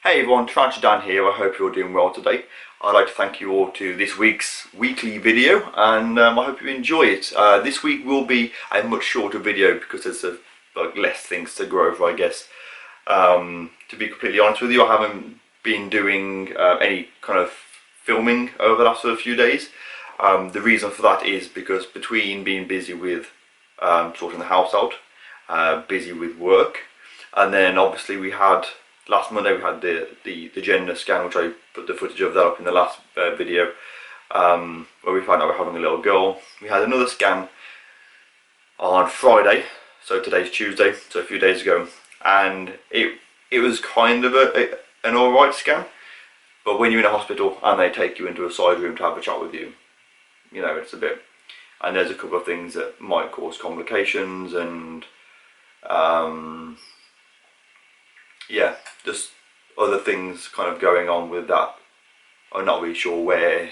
Hey everyone, TarantulaDan here. I hope you're doing well today. I'd like to thank you all to this week's weekly video, and I hope you enjoy it. This week will be a much shorter video because there's less things to go over, I guess. To be completely honest with you, I haven't been doing any kind of filming over the last few days. The reason for that is because between being busy with sorting the house out, busy with work, and then obviously last Monday we had the gender scan, which I put the footage of that up in the last video, where we found out we're having a little girl. We had another scan on Friday, so today's Tuesday, so a few days ago, and it was kind of an alright scan, but when you're in a hospital and they take you into a side room to have a chat with you, you know, it's a bit, and there's a couple of things that might cause complications, and yeah, just other things kind of going on with that. I'm not really sure where, you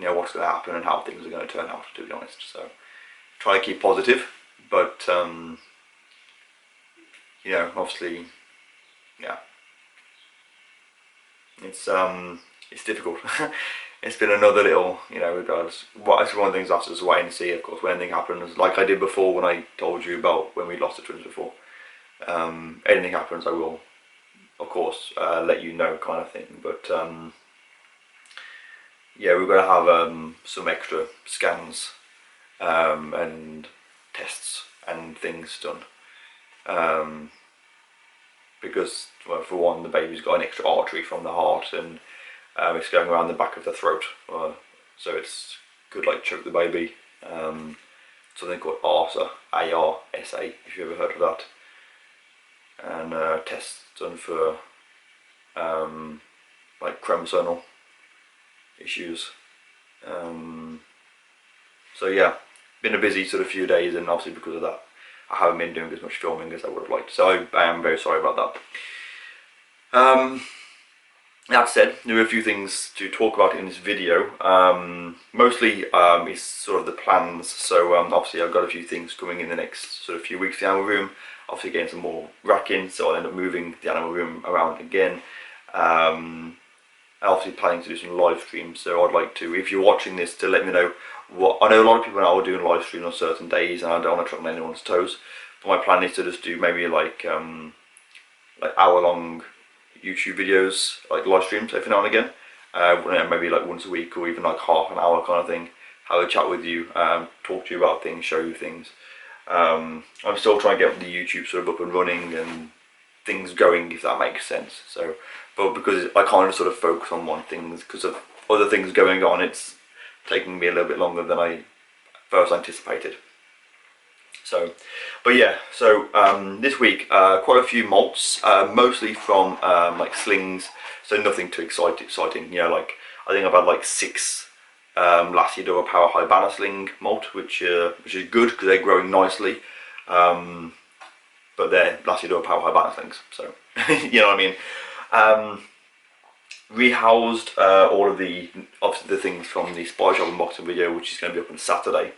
know, what's going to happen and how things are going to turn out, to be honest. So try to keep positive, but you know, obviously, yeah, it's difficult. It's been another little, you know, regardless. It's one of the things I have to just wait and see, of course, when anything happens, like I did before when I told you about when we lost the twins before. Anything happens, I will, of course, let you know, kind of thing. But yeah, we're going to have some extra scans and tests and things done, because, well, for one, the baby's got an extra artery from the heart, and it's going around the back of the throat, so it's could like choke the baby. Something called ARSA, A-R-S-A, if you ever heard of that. And tests done for like chromosomal issues. So yeah, been a busy sort of few days, and obviously because of that I haven't been doing as much filming as I would have liked, so I am very sorry about that. That said, there are a few things to talk about in this video. Mostly is sort of the plans. So obviously I've got a few things coming in the next sort of few weeks. The animal room, obviously getting some more racking, so I'll end up moving the animal room around again. Obviously planning to do some live streams, so I'd like to, if you're watching this, to let me know what, I know a lot of people now are doing live streams on certain days, and I don't want to tread on anyone's toes, but my plan is to just do maybe like hour-long YouTube videos, like live streams every now and again, maybe like once a week, or even like half an hour kind of thing. Have a chat with you, talk to you about things, show you things. I'm still trying to get the YouTube sort of up and running and things going, if that makes sense. So, but because I can't sort of focus on one thing because of other things going on, it's taking me a little bit longer than I first anticipated. So, but yeah, so this week quite a few molts, mostly from like slings, so nothing too exciting. You know, like I think I've had like 6 Lasiodora Power High Banner Sling molt, which is good because they're growing nicely. But they're Lasiodora Power High Banner Slings, so you know what I mean. Rehoused all of the obviously the things from the Spider Shop unboxing video, which is going to be up on Saturday.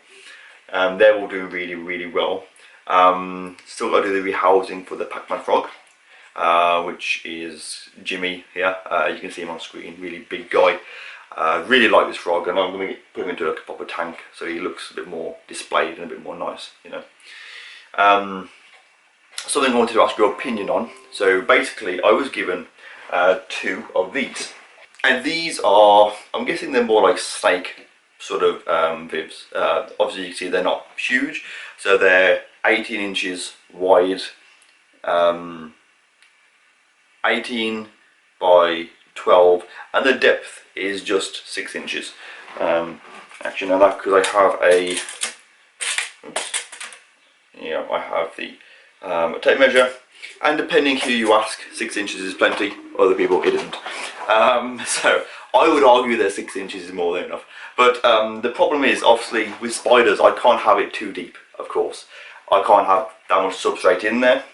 They're all doing really well. Still got to do the rehousing for the Pac-Man frog, which is Jimmy here. You can see him on screen, really big guy. Really like this frog, and I'm going to put him into a proper tank so he looks a bit more displayed and a bit more nice, you know. Something I wanted to ask your opinion on. So basically I was given 2 of these, and these are, I'm guessing they're more like snake sort of vivs. Obviously you can see they're not huge, so they're 18 inches wide, 18 by 12, and the depth is just 6 inches. Actually, now that because I have a, oops, yeah, I have the tape measure, and depending who you ask, 6 inches is plenty. Other people it isn't. So I would argue that 6 inches is more than enough. But the problem is, obviously, with spiders, I can't have it too deep, of course. I can't have that much substrate in there.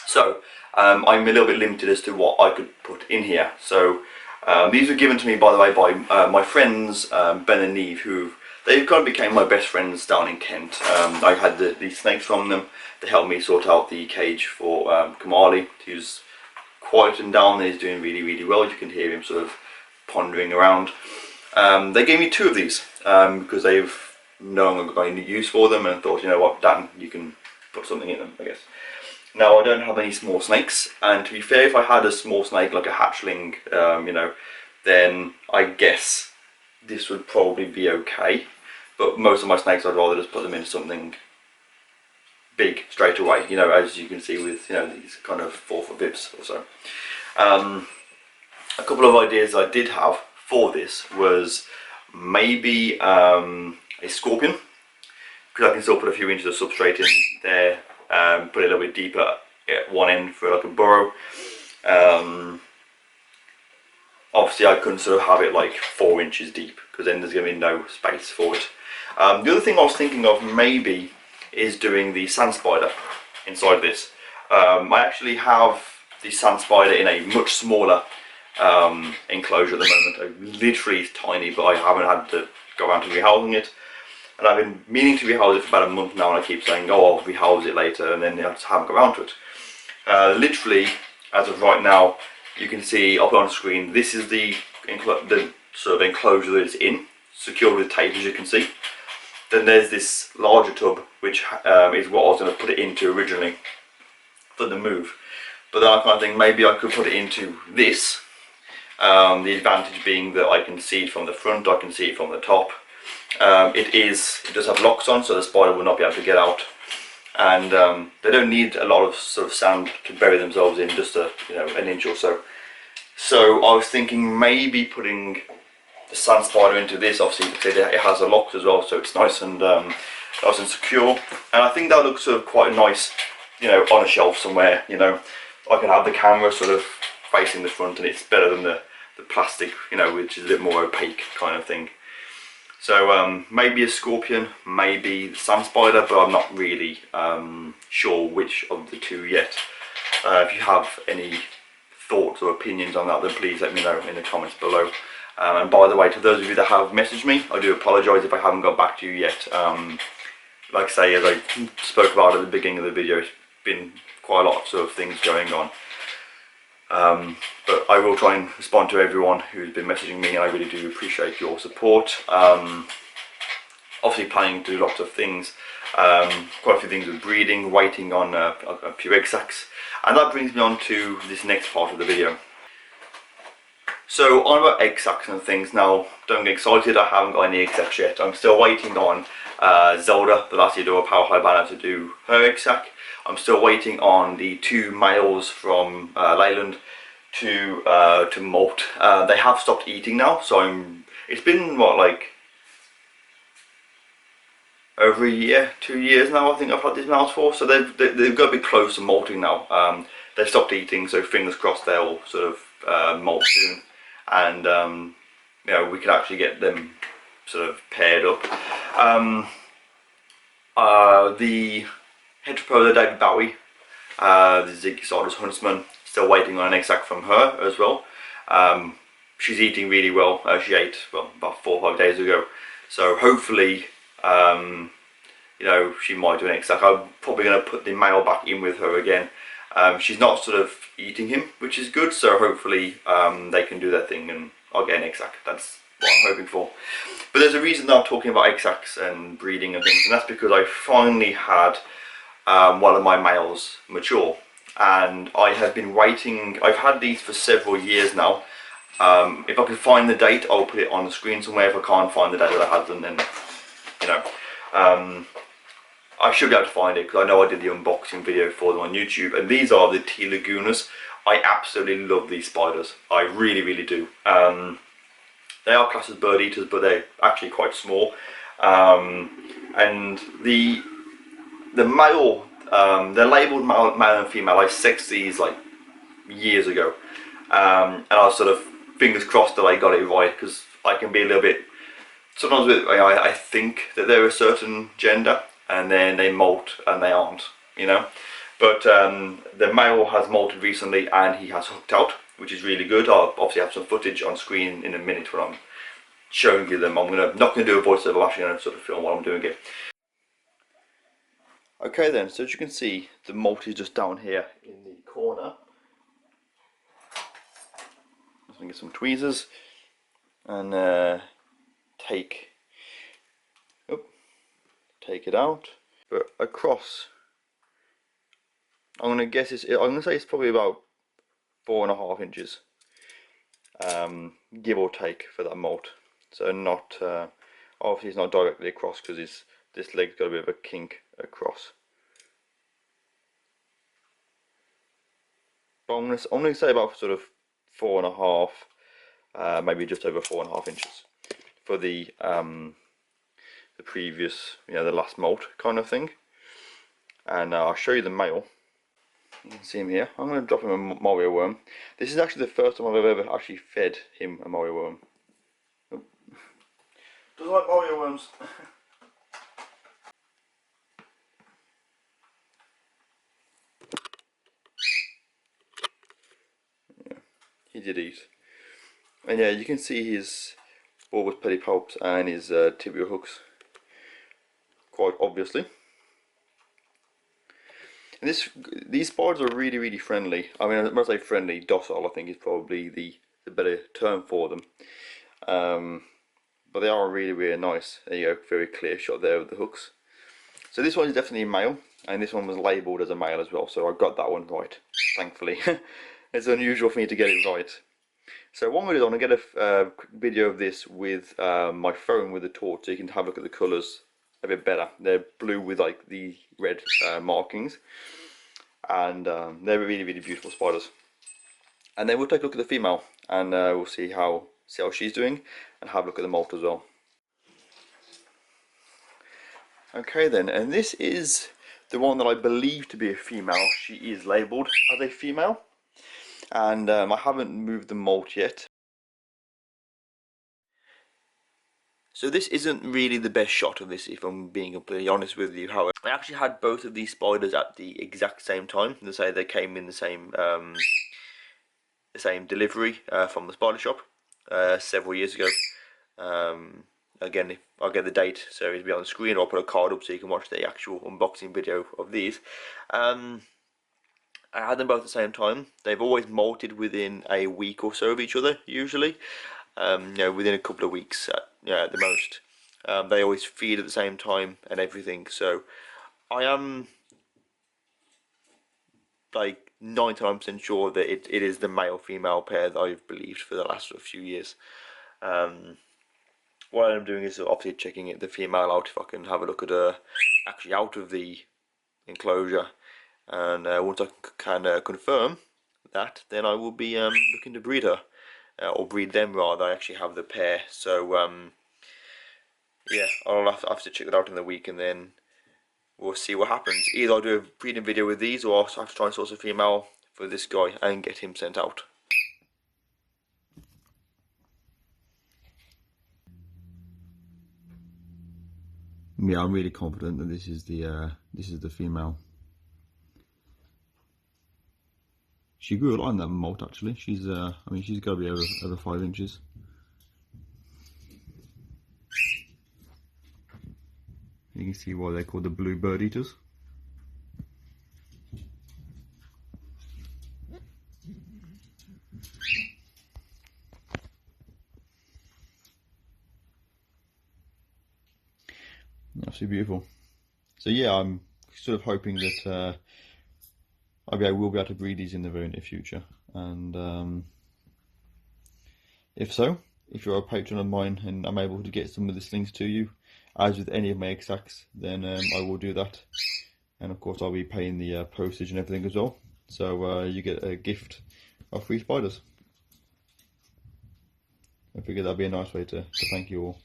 So I'm a little bit limited as to what I could put in here. So these were given to me, by the way, by my friends Ben and Neve, who they've kind of became my best friends down in Kent. I had these snakes from them. They helped me sort out the cage for Kamali, who's quietened down. He's doing really well. You can hear him sort of pondering around. They gave me 2 of these because they've no longer got any use for them, and thought, you know what, Dan, you can put something in them, I guess. Now, I don't have any small snakes, and to be fair, if I had a small snake like a hatchling, you know, then I guess this would probably be okay. But most of my snakes, I'd rather just put them in something big straight away, you know, as you can see with, you know, these kind of 4-foot bibs or so. A couple of ideas I did have for this was maybe a scorpion, because I can still put a few inches of substrate in there, put it a little bit deeper at one end for like a burrow. Obviously I couldn't sort of have it like 4 inches deep, because then there's going to be no space for it. The other thing I was thinking of maybe is doing the sand spider inside this. I actually have the sand spider in a much smaller enclosure at the moment. Literally it's tiny, but I haven't had to go around to rehousing it. And I've been meaning to rehouse it for about a month now, and I keep saying, oh, I'll rehouse it later, and then I just haven't got around to it. Literally, as of right now, you can see up on the screen, this is the sort of enclosure that it's in, secured with tape, as you can see. Then there's this larger tub, which is what I was going to put it into originally for the move. But then I kind of think maybe I could put it into this. The advantage being that I can see it from the front, I can see it from the top. It does have locks on, so the spider will not be able to get out. And they don't need a lot of sort of sand to bury themselves in, just an inch or so. So I was thinking maybe putting the sand spider into this. Obviously, it has a lock as well, so it's nice and secure. And I think that looks sort of quite nice, you know, on a shelf somewhere. You know, I can have the camera sort of facing the front, and it's better than the plastic, you know, which is a bit more opaque kind of thing. So maybe a scorpion, maybe the sand spider, but I'm not really sure which of the 2 yet. If you have any thoughts or opinions on that, then please let me know in the comments below. And by the way, to those of you that have messaged me, I do apologise if I haven't got back to you yet. Like I say, as I spoke about at the beginning of the video, it's been quite a lot of things going on. But I will try and respond to everyone who's been messaging me, and I really do appreciate your support. Obviously planning to do lots of things, quite a few things with breeding, waiting on a few egg sacs, and that brings me on to this next part of the video. So on about egg sacs and things now, don't get excited, I haven't got any egg sacs yet. I'm still waiting on Zelda, the lassie do a power high banner, to do her egg sac. I'm still waiting on the 2 males from Leyland to molt. They have stopped eating now, so it's been what, like over a year, 2 years now, I think I've had these males for. So they've got a bit close to molting now. They've stopped eating, so fingers crossed they'll sort of molt soon, and you know, we could actually get them sort of paired up. The Heteropoda David Bowie, the Ziggy Stardust Huntsman, still waiting on an egg sac from her as well. She's eating really well. She ate, well, about 4 or 5 days ago, so hopefully you know, she might do an egg sac. I'm probably going to put the male back in with her again. She's not sort of eating him, which is good, so hopefully they can do their thing and I'll get an egg sac. That's what I'm hoping for. But there's a reason that I'm talking about egg sacs and breeding and things, and that's because I finally had one of my males mature, and I have been waiting. I've had these for several years now. If I can find the date, I'll put it on the screen somewhere. If I can't find the date that I had them, then, you know, I should be able to find it, because I know I did the unboxing video for them on YouTube, and these are the T. Lagunas. I absolutely love these spiders. I really do. They are classed as bird eaters, but they're actually quite small. And the male, they're labelled male and female. I sexed these like years ago, and I was sort of fingers crossed that I got it right, because I can be a little bit, sometimes I think that they're a certain gender, and then they molt and they aren't, you know. But the male has molted recently, and he has hooked out, which is really good. I'll obviously have some footage on screen in a minute when I'm showing you them. I'm not going to do a voiceover, I'm actually going to sort of film while I'm doing it. Okay then, so as you can see, the molt is just down here in the corner. get some tweezers and take it out. But across, I'm gonna say it's probably about 4.5 inches, give or take, for that molt. So not obviously it's not directly across because this leg's got a bit of a kink across. But I'm gonna say about sort of 4.5, maybe just over 4.5 inches for the previous, the last molt kind of thing. And I'll show you the male. You can see him here. I'm going to drop him a Mario worm. This is actually the first time I've ever actually fed him a Mario worm. Oh. Doesn't like Mario worms. Yeah, he did eat. And yeah, you can see his bulbous pedipalps and his tibial hooks quite obviously. And these spiders are really friendly. I mean, when I say friendly, docile I think is probably the better term for them. But they are really nice. There you go, very clear shot there of the hooks. So this one is definitely a male, and this one was labelled as a male as well, so I got that one right, thankfully. It's unusual for me to get it right. So what I'm going to do, I'm going to get a video of this with my phone with a torch, so you can have a look at the colours a bit better. They're blue with like the red markings, and they're really beautiful spiders. And then we'll take a look at the female, and we'll see how she's doing, and have a look at the molt as well. Okay then, and this is the one that I believe to be a female. She is labelled as a female, and I haven't moved the molt yet. So this isn't really the best shot of this, if I'm being completely honest with you. However, I actually had both of these spiders at the exact same time. They say they came in the same delivery from the spider shop several years ago. Again, I'll get the date, so it'll be on the screen, or I'll put a card up so you can watch the actual unboxing video of these. I had them both at the same time. They've always molted within a week or so of each other, usually. Within a couple of weeks at the most. They always feed at the same time and everything, so I am like 99% sure that it is the male-female pair that I've believed for the last few years. What I'm doing is obviously checking the female out, if I can have a look at her actually out of the enclosure, and once I can confirm that, then I will be looking to breed her. Or breed them rather. I actually have the pair, so yeah, I'll have to check it out in the week, and then we'll see what happens. Either I'll do a breeding video with these, or I'll have to try and source a female for this guy and get him sent out. Yeah, I'm really confident that this is the female. She grew a lot in that molt actually. She's I mean, she's got to be over 5 inches. You can see why they're called the blue bird eaters. Absolutely beautiful. So yeah, I'm sort of hoping that I will be able to breed these in the very near future, and if so, if you're a patron of mine and I'm able to get some of these things to you, as with any of my exacts, then I will do that, and of course I'll be paying the postage and everything as well, so you get a gift of free spiders. I figured that'd be a nice way to thank you all.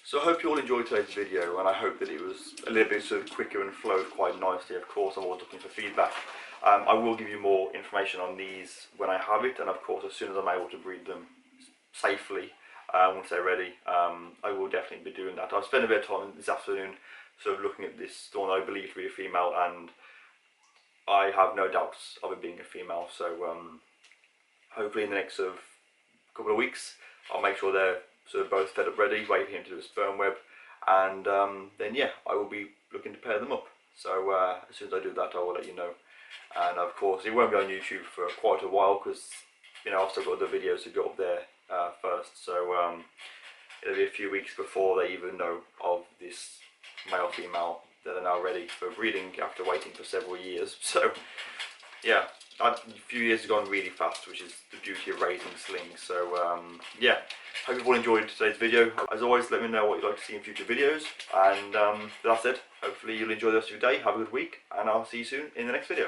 So I hope you all enjoyed today's video, and I hope that it was a little bit sort of quicker and flowed quite nicely. Of course, I'm always looking for feedback. I will give you more information on these when I have it, and of course as soon as I'm able to breed them safely, once they're ready, I will definitely be doing that. I've spent a bit of time this afternoon sort of looking at this one I believe to be a female, and I have no doubts of it being a female, so hopefully in the next sort of couple of weeks I'll make sure they're sort of both fed up ready, wait for him to do a sperm web, and then yeah, I will be looking to pair them up. So as soon as I do that, I will let you know. And of course it won't be on YouTube for quite a while, because you know, I've still got other videos to go up there first, so it'll be a few weeks before they even know of this male-female that are now ready for breeding after waiting for several years. So yeah, a few years have gone really fast, which is the beauty of raising slings. So yeah, hope you've all enjoyed today's video. As always, let me know what you'd like to see in future videos, and that's it. Hopefully you'll enjoy the rest of your day, have a good week, and I'll see you soon in the next video.